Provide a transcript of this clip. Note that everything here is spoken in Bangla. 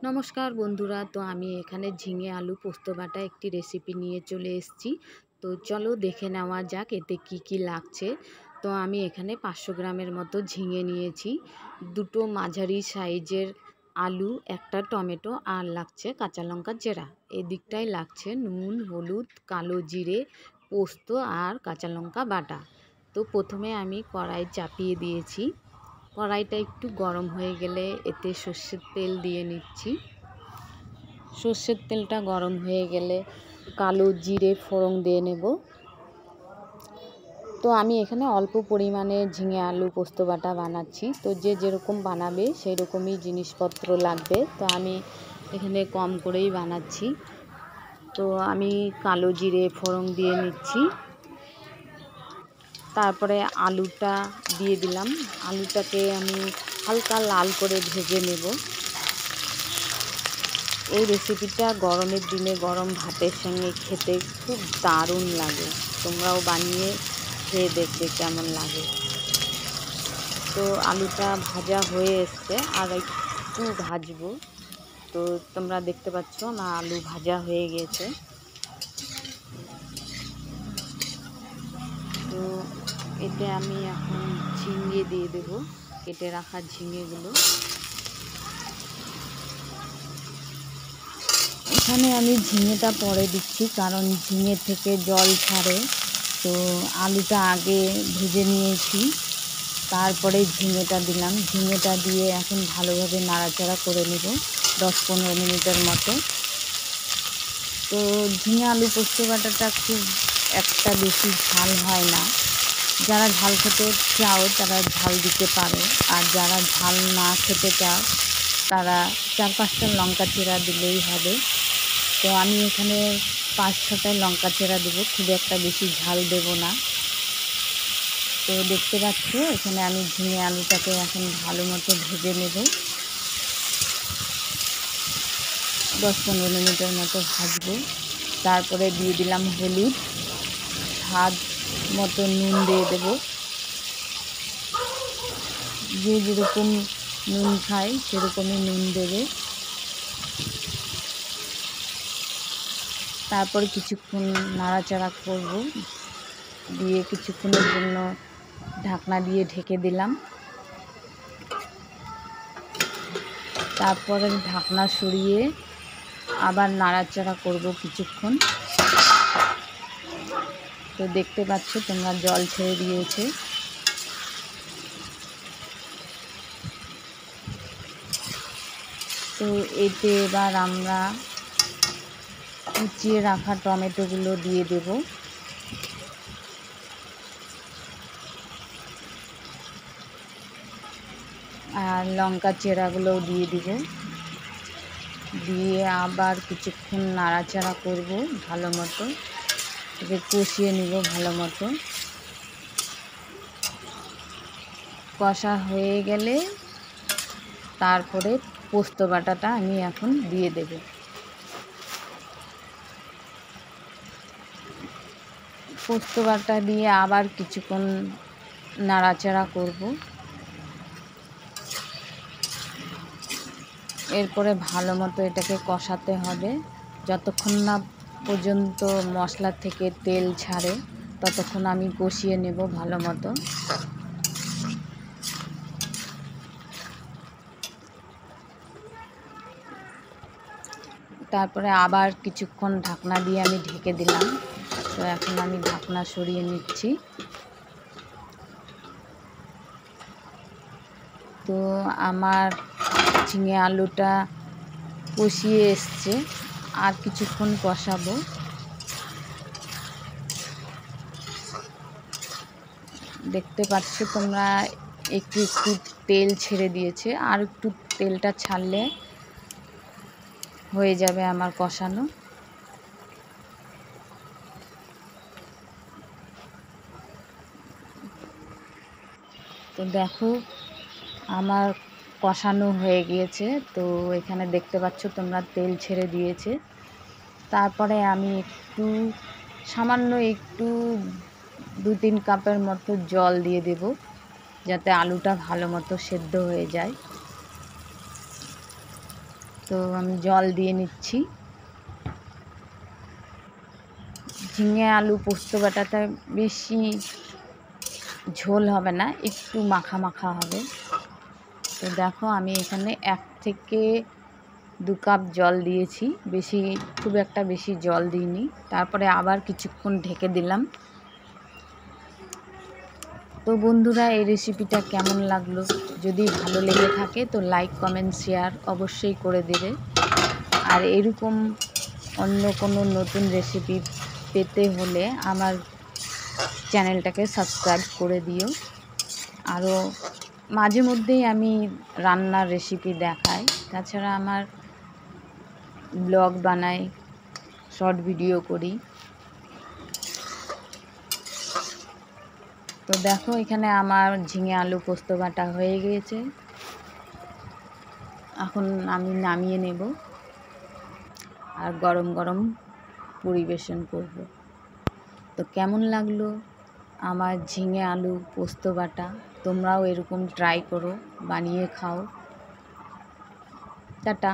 নমস্কার বন্ধুরা, তো আমি এখানে ঝিঙে আলু পোস্ত বাটা একটি রেসিপি নিয়ে চলে এসেছি। তো চলো দেখে নেওয়া যাক এতে কি কি লাগছে। তো আমি এখানে 500 গ্রামের মতো ঝিঙে নিয়েছি, দুটো মাঝারি সাইজের আলু, একটা টমেটো, আর লাগছে কাঁচা লঙ্কা চেরা। এদিকটায় লাগছে নুন, হলুদ, কালো জিরে, পোস্ত আর কাঁচা লঙ্কা বাটা। তো প্রথমে আমি কড়াই চাপিয়ে দিয়েছি। কড়াইটা একটু গরম হয়ে গেলে এতে সর্ষের তেল দিয়ে নিচ্ছি। সর্ষের তেলটা গরম হয়ে গেলে কালো জিরে ফোড়ন দিয়ে নেব। তো আমি এখানে অল্প পরিমাণে ঝিঙে আলু পোস্ত বাটা বানাচ্ছি, তো যে যেরকম বানাবে সেই রকমই জিনিসপত্র লাগবে। তো আমি এখানে কম করেই বানাচ্ছি। তো আমি কালো জিরে ফোড়ন দিয়ে নিচ্ছি। তারপরে আলুটা দিয়ে দিলাম। আলুটাকে আমি হালকা লাল করে ভেজে নেব। এই রেসিপিটা গরমের দিনে গরম ভাতের সঙ্গে খেতে খুব দারুণ লাগে। তোমরাও বানিয়ে খেয়ে দেখবে কেমন লাগে। তো আলুটা ভাজা হয়ে এসছে, আর একটু ভাজবো। তো তোমরা দেখতে পাচ্ছ আমার আলু ভাজা হয়ে গেছে। তো এতে আমি এখন ঝিঙে দিয়ে দেবো, কেটে রাখা ঝিঙেগুলো। এখানে আমি ঝিঙেটা পরে দিচ্ছি, কারণ ঝিঙে থেকে জল ছাড়ে। তো আলুটা আগে ভেজে নিয়েছি, তারপরে ঝিঙেটা দিলাম। ঝিঙেটা দিয়ে এখন ভালোভাবে নাড়াচাড়া করে নেব 10-15 মিনিটের মতো। তো ঝিঙে আলু পোস্ত বাটাটা খুব একটা বেশি ঝাল হয় না। যারা ঝাল খেতে চাও তারা ঝাল দিতে পারো, আর যারা ঝাল না খেতে চাও তারা 4-5টা লঙ্কা চেরা দিলেই হবে। তো আমি এখানে 5-6টা লঙ্কা চেরা দেবো, খুব একটা বেশি ঝাল দেব না। তো দেখতে পাচ্ছ এখানে আমি ঝিঙে আলুটাকে এখন ভালো মতো ভেজে নেব। 10-15 মিনিটের মতো ভাজবো। তারপরে দিয়ে দিলাম হলুদ, স্বাদ মতো নুন দিয়ে দেব। যে যেরকম নুন খায় সেরকমই নুন দেবে। তারপর কিছুক্ষণ নাড়াচাড়া করব, দিয়ে কিছুক্ষণের জন্য ঢাকনা দিয়ে ঢেকে দিলাম। তারপরে ঢাকনা সরিয়ে আবার নাড়াচাড়া করব কিছুক্ষণ। তো দেখতে পাচ্ছ তোমরা জল ছেড়ে দিয়েছে। তো এতে এবার আমরা কুচিয়ে রাখা টমেটোগুলো দিয়ে দেব। আর লঙ্কা চেরাগুলোও দিয়ে দিব। দিয়ে আবার কিছুক্ষণ নাড়াচাড়া করব ভালো মতো, একে কষিয়ে নিব ভালো মতো। কষা হয়ে গেলে তারপরে পোস্ত বাটাটা আমি এখন দিয়ে দেব। পোস্ত বাটা দিয়ে আবার কিছুক্ষণ নাড়াচাড়া করব। এরপরে ভালো মতো এটাকে কষাতে হবে, যতক্ষণ না পর্যন্ত মশলা থেকে তেল ছাড়ে ততক্ষণ আমি কষিয়ে নেব ভালো মতো। তারপরে আবার কিছুক্ষণ ঢাকনা দিয়ে আমি ঢেকে দিলাম। তো এখন আমি ঢাকনা সরিয়ে নিচ্ছি। তো আমার ঝিঙে আলুটা কষিয়ে এসছে, আর কিছুক্ষণ কষাবো। দেখতে পাচ্ছ তোমরা একটু একটু তেল ছেড়ে দিয়েছে, আর একটু তেলটা ছাড়লে হয়ে যাবে আমার কষানো। তো দেখো আমার কষানো হয়ে গিয়েছে। তো এখানে দেখতে পাচ্ছ তোমরা তেল ছেড়ে দিয়েছে। তারপরে আমি একটু সামান্য একটু 2-3 কাপের মতো জল দিয়ে দেব, যাতে আলুটা ভালো মতো সেদ্ধ হয়ে যায়। তো আমি জল দিয়ে নিচ্ছি। ঝিঙে আলু পোস্ত বাটাটা বেশি ঝোল হবে না, একটু মাখা মাখা হবে। তো দেখো আমি এখানে 1 থেকে 2 কাপ জল দিয়েছি, খুব একটা বেশি জল দিইনি। তারপরে আবার কিছুক্ষণ ঢেকে দিলাম। তো বন্ধুরা, এই রেসিপিটা কেমন লাগলো? যদি ভালো লেগে থাকে তো লাইক কমেন্ট শেয়ার অবশ্যই করে দেবে। আর এরকম অন্য কোনো নতুন রেসিপি পেতে হলে আমার চ্যানেলটাকে সাবস্ক্রাইব করে দিও। আরও মাঝে মধ্যেই আমি রান্নার রেসিপি দেখাই, তাছাড়া আমার ব্লগ বানাই, শর্ট ভিডিও করি। তো দেখো এখানে আমার ঝিঙে আলু পোস্ত বাটা হয়ে গিয়েছে। এখন আমি নামিয়ে নেব আর গরম গরম পরিবেশন করব। তো কেমন লাগলো আমার ঝিঙে আলু পোস্ত বাটা? তোমরাও এরকম ট্রাই করো, বানিয়ে খাও। টাটা।